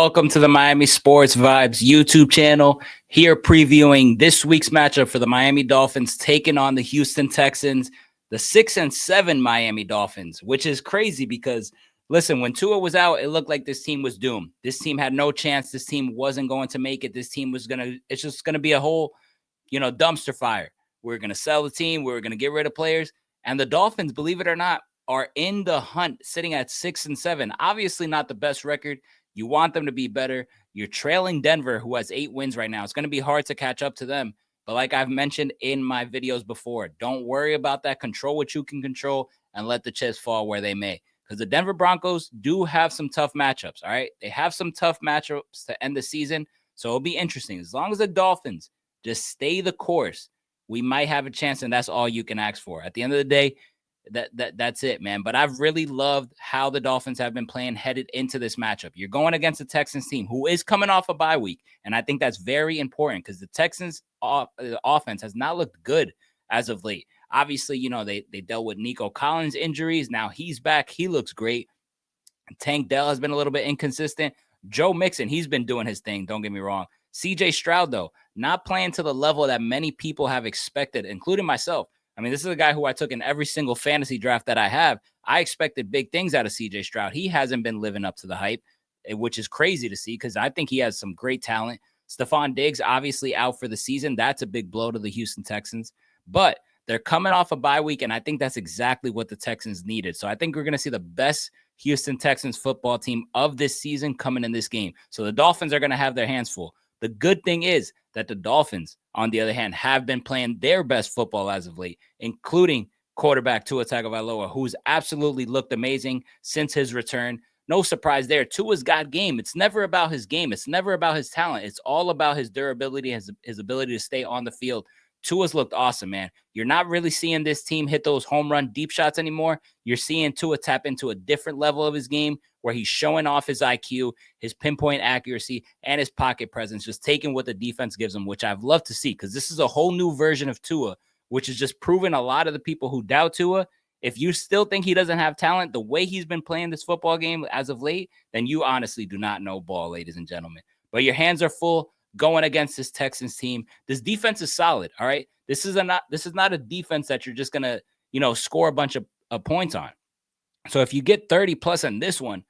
Welcome to the Miami Sports Vibes YouTube channel. Here previewing this week's matchup for the Miami Dolphins taking on the Houston Texans, the 6-7 Miami Dolphins, which is crazy because, listen, when Tua was out, it looked like this team was doomed. This team had no chance. This team wasn't going to make it. This team was it's just going to be a whole, dumpster fire. We're going to sell the team. We're going to get rid of players. And the Dolphins, believe it or not, are in the hunt, sitting at 6-7. Obviously not the best record. You want them to be better. You're trailing Denver, who has 8 wins right now. It's going to be hard to catch up to them. But like I've mentioned in my videos before, don't worry about that. Control what you can control and let the chips fall where they may. Because the Denver Broncos do have some tough matchups, all right? They have some tough matchups to end the season. So it'll be interesting. As long as the Dolphins just stay the course, we might have a chance, and that's all you can ask for. At the end of the day, that's it, man. But I've really loved how the Dolphins have been playing headed into this matchup. You're going against the Texans team who is coming off a bye week, and I think that's very important because the Texans offense has not looked good as of late. Obviously, they dealt with Nico Collins injuries. Now he's back. He looks great. Tank Dell has been a little bit inconsistent. Joe Mixon, he's been doing his thing. Don't get me wrong. CJ Stroud, though, not playing to the level that many people have expected, including myself. I mean, this is a guy who I took in every single fantasy draft that I have. I expected big things out of CJ Stroud. He hasn't been living up to the hype, which is crazy to see because I think he has some great talent. Stephon Diggs, obviously out for the season. That's a big blow to the Houston Texans. But they're coming off a bye week, and I think that's exactly what the Texans needed. So I think we're going to see the best Houston Texans football team of this season coming in this game. So the Dolphins are going to have their hands full. The good thing is that the Dolphins, on the other hand, have been playing their best football as of late, including quarterback Tua Tagovailoa, who's absolutely looked amazing since his return. No surprise there. Tua's got game. It's never about his game. It's never about his talent. It's all about his durability, his ability to stay on the field. Tua's looked awesome, man. You're not really seeing this team hit those home run deep shots anymore. You're seeing Tua tap into a different level of his game where he's showing off his IQ, his pinpoint accuracy, and his pocket presence, just taking what the defense gives him, which I've loved to see because this is a whole new version of Tua, which is just proving a lot of the people who doubt Tua. If you still think he doesn't have talent, the way he's been playing this football game as of late, then you honestly do not know ball, ladies and gentlemen. But your hands are full going against this Texans team. This defense is solid, all right? This is not a defense that you're just going to, score a bunch of points on. So if you get 30 plus on this one,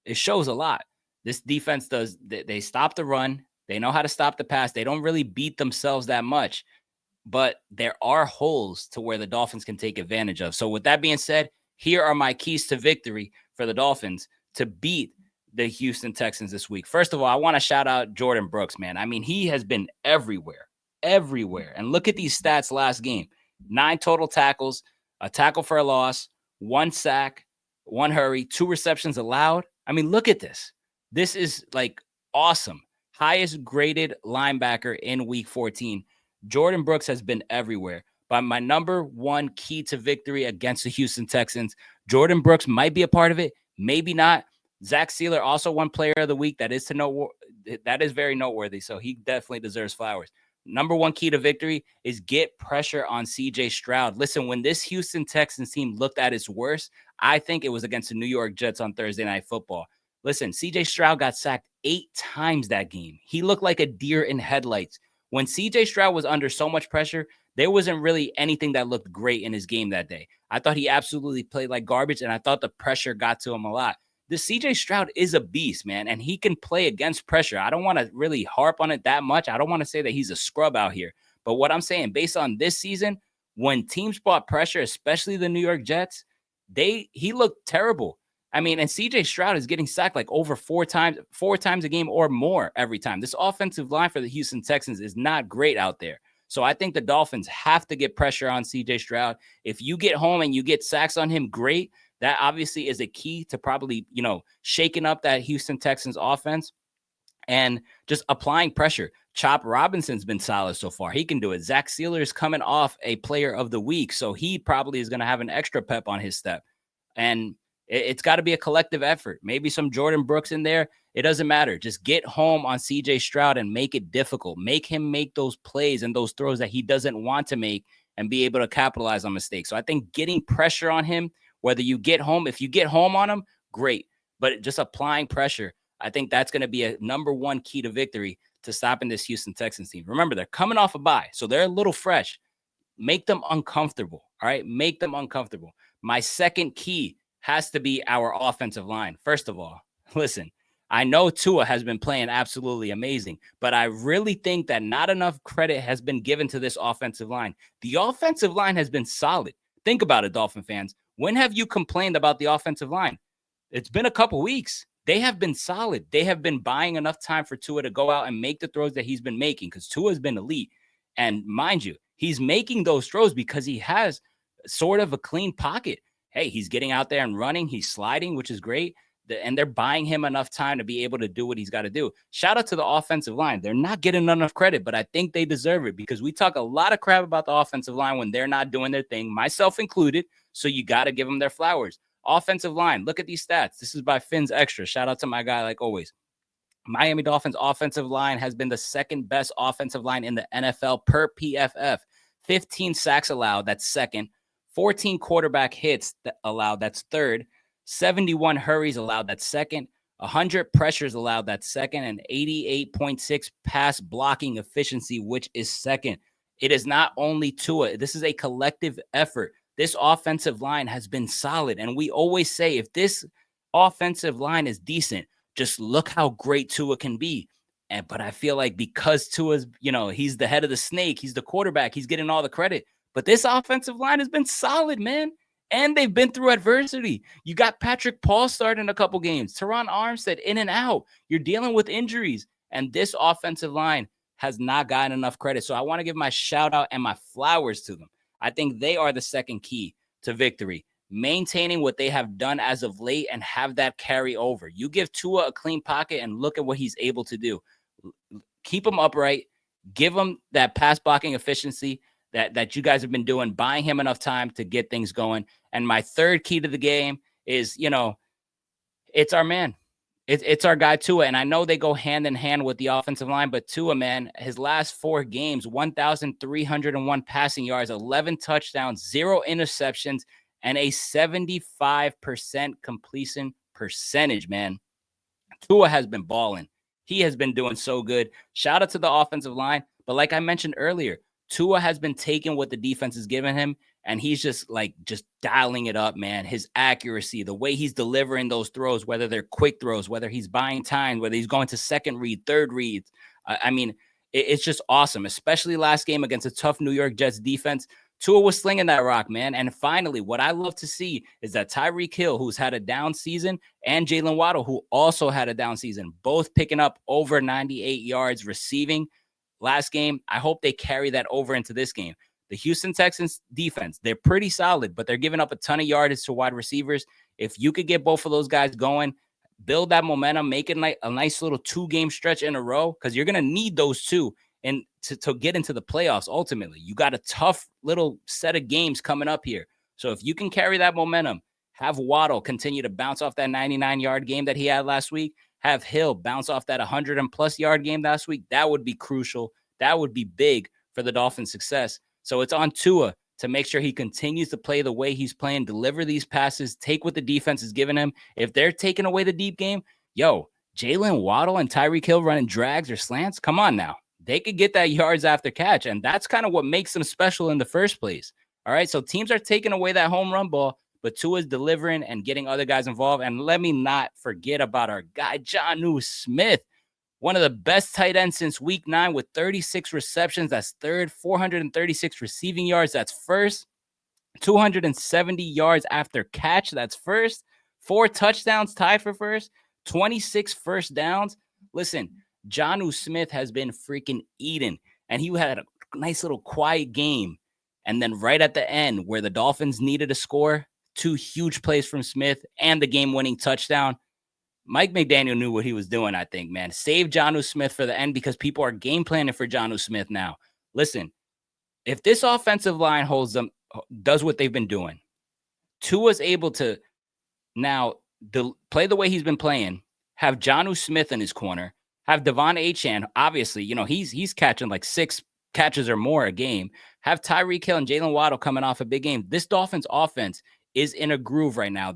it shows a lot. This defense they stop the run. They know how to stop the pass. They don't really beat themselves that much, but there are holes to where the Dolphins can take advantage of. So with that being said, here are my keys to victory for the Dolphins to beat the Houston Texans this week. First of all, I want to shout out Jordan Brooks, man. I mean, he has been everywhere. And look at these stats last game. 9 total tackles, a tackle for a loss, 1 sack, 1 hurry, 2 receptions allowed. I mean, look at this. This is like awesome. Highest graded linebacker in week 14. Jordan Brooks has been everywhere. But my number one key to victory against the Houston Texans, Jordan Brooks might be a part of it, maybe not. Zach Sealer also won player of the week. That is very noteworthy. So he definitely deserves flowers. Number one key to victory is get pressure on CJ Stroud. Listen, when this Houston Texans team looked at its worst, I think it was against the New York Jets on Thursday Night Football. Listen, CJ Stroud got sacked 8 times that game. He looked like a deer in headlights. When CJ Stroud was under so much pressure, there wasn't really anything that looked great in his game that day. I thought he absolutely played like garbage, and I thought the pressure got to him a lot. This CJ Stroud is a beast, man, and he can play against pressure. I don't want to really harp on it that much. I don't want to say that he's a scrub out here. But what I'm saying, based on this season, when teams brought pressure, especially the New York Jets, he looked terrible. I mean, and CJ Stroud is getting sacked like over 4 times a game or more every time. This offensive line for the Houston Texans is not great out there. So I think the Dolphins have to get pressure on CJ Stroud. If you get home and you get sacks on him, great. That obviously is a key to probably, shaking up that Houston Texans offense and just applying pressure. Chop Robinson's been solid so far. He can do it. Zach Sealer is coming off a player of the week, so he probably is going to have an extra pep on his step. And it's got to be a collective effort. Maybe some Jordan Brooks in there. It doesn't matter. Just get home on CJ Stroud and make it difficult. Make him make those plays and those throws that he doesn't want to make and be able to capitalize on mistakes. So I think getting pressure on him, whether you get home, if you get home on him, great. But just applying pressure, I think that's going to be a number one key to victory to stopping this Houston Texans team. Remember, they're coming off a bye, so they're a little fresh. Make them uncomfortable. All right. Make them uncomfortable. My second key has to be our offensive line. First of all, listen, I know Tua has been playing absolutely amazing, but I really think that not enough credit has been given to this offensive line. The offensive line has been solid. Think about it, Dolphin fans. When have you complained about the offensive line? It's been a couple weeks. They have been solid. They have been buying enough time for Tua to go out and make the throws that he's been making because Tua has been elite. And mind you, he's making those throws because he has sort of a clean pocket. Hey, he's getting out there and running. He's sliding, which is great. And they're buying him enough time to be able to do what he's got to do. Shout out to the offensive line. They're not getting enough credit, but I think they deserve it because we talk a lot of crap about the offensive line when they're not doing their thing, myself included. So you got to give them their flowers. Offensive line, look at these stats. This is by Finn's Extra. Shout out to my guy, like always. Miami Dolphins offensive line has been the second best offensive line in the NFL per PFF. 15 sacks allowed, that's second. 14 quarterback hits allowed, that's third. 71 hurries allowed, that's second. 100 pressures allowed, that's second. And 88.6 pass blocking efficiency, which is second. It is not only Tua. This is a collective effort. This offensive line has been solid. And we always say if this offensive line is decent, just look how great Tua can be. But I feel like because Tua's, he's the head of the snake, he's the quarterback, he's getting all the credit. But this offensive line has been solid, man. And they've been through adversity. You got Patrick Paul starting a couple games, Teron Armstead in and out. You're dealing with injuries. And this offensive line has not gotten enough credit. So I want to give my shout out and my flowers to them. I think they are the second key to victory. Maintaining what they have done as of late and have that carry over. You give Tua a clean pocket and look at what he's able to do. Keep him upright. Give him that pass blocking efficiency that you guys have been doing, buying him enough time to get things going. And my third key to the game is, it's our man. It's our guy Tua. And I know they go hand in hand with the offensive line, but Tua, man, his last 4 games, 1,301 passing yards, 11 touchdowns, 0 interceptions, and a 75% completion percentage, man. Tua has been balling. He has been doing so good. Shout out to the offensive line. But like I mentioned earlier, Tua has been taking what the defense has given him, and he's just dialing it up, man. His accuracy, the way he's delivering those throws, whether they're quick throws, whether he's buying time, whether he's going to second read, third read. It's just awesome, especially last game against a tough New York Jets defense. Tua was slinging that rock, man. And finally, what I love to see is that Tyreek Hill, who's had a down season, and Jalen Waddle, who also had a down season, both picking up over 98 yards receiving last game. I hope they carry that over into this game. The Houston Texans defense, they're pretty solid, but they're giving up a ton of yardage to wide receivers. If you could get both of those guys going, build that momentum, make it a nice little 2-game stretch in a row, because you're going to need those two and to get into the playoffs. Ultimately, you got a tough little set of games coming up here. So if you can carry that momentum, have Waddle continue to bounce off that 99-yard game that he had last week, have Hill bounce off that 100+ yard game last week, that would be crucial. That would be big for the Dolphins' success. So it's on Tua to make sure he continues to play the way he's playing, deliver these passes, take what the defense is giving him. If they're taking away the deep game, Jalen Waddle and Tyreek Hill running drags or slants, come on now. They could get that yards after catch, and that's kind of what makes them special in the first place. All right, so teams are taking away that home run ball, but Tua's delivering and getting other guys involved. And let me not forget about our guy, Jonnu Smith, one of the best tight ends since week 9 with 36 receptions. That's third, 436 receiving yards. That's first, 270 yards after catch. That's first, 4 touchdowns, tied for first, 26 first downs. Listen, Jonnu Smith has been freaking eating, and he had a nice little quiet game. And then right at the end, where the Dolphins needed a score, 2 huge plays from Smith and the game-winning touchdown. Mike McDaniel knew what he was doing, I think, man. Save Jonnu Smith for the end because people are game planning for Jonnu Smith now. Listen, if this offensive line holds them, does what they've been doing, Tua's able to now play the way he's been playing, have Jonnu Smith in his corner, have Devon Achane, obviously, he's catching like 6 catches or more a game. Have Tyreek Hill and Jalen Waddle coming off a big game. This Dolphins offense is in a groove right now.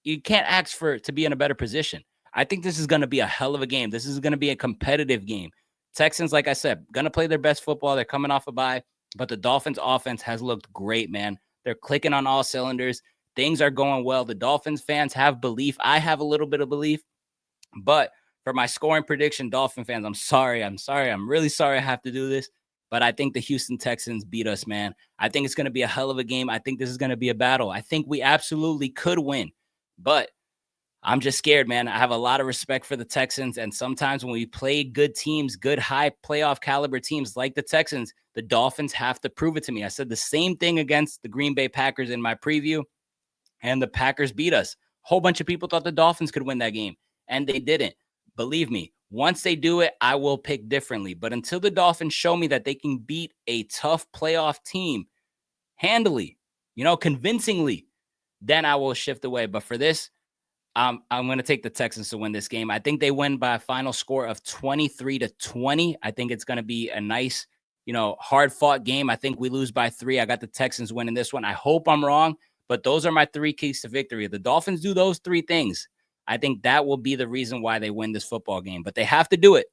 You can't ask for to be in a better position. I think this is going to be a hell of a game. This is going to be a competitive game. Texans, like I said, going to play their best football. They're coming off a bye, but the Dolphins offense has looked great, man. They're clicking on all cylinders. Things are going well. The Dolphins fans have belief. I have a little bit of belief, but for my scoring prediction, Dolphin fans, I'm sorry. I'm really sorry I have to do this, but I think the Houston Texans beat us, man. I think it's going to be a hell of a game. I think this is going to be a battle. I think we absolutely could win, but I'm just scared, man. I have a lot of respect for the Texans, and sometimes when we play good teams, good high playoff caliber teams like the Texans, the Dolphins have to prove it to me. I said the same thing against the Green Bay Packers in my preview, and the Packers beat us. A whole bunch of people thought the Dolphins could win that game, and they didn't. Believe me, once they do it, I will pick differently. But until the Dolphins show me that they can beat a tough playoff team handily, convincingly, then I will shift away. But for this, I'm going to take the Texans to win this game. I think they win by a final score of 23-20. I think it's going to be a nice, hard-fought game. I think we lose by 3. I got the Texans winning this one. I hope I'm wrong, but those are my 3 keys to victory. If the Dolphins do those 3 things, I think that will be the reason why they win this football game. But they have to do it.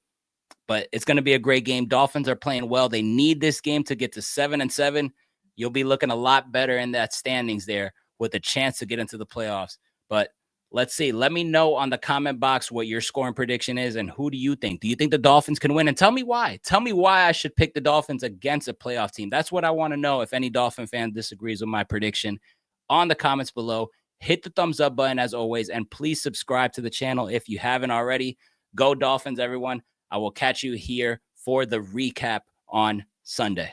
But it's going to be a great game. Dolphins are playing well. They need this game to get to 7-7. You'll be looking a lot better in that standings there with a chance to get into the playoffs. But let's see. Let me know on the comment box what your scoring prediction is and who do you think? Do you think the Dolphins can win? And tell me why. Tell me why I should pick the Dolphins against a playoff team. That's what I want to know. If any Dolphin fan disagrees with my prediction, on the comments below, hit the thumbs up button as always, and please subscribe to the channel if you haven't already. Go Dolphins, everyone. I will catch you here for the recap on Sunday.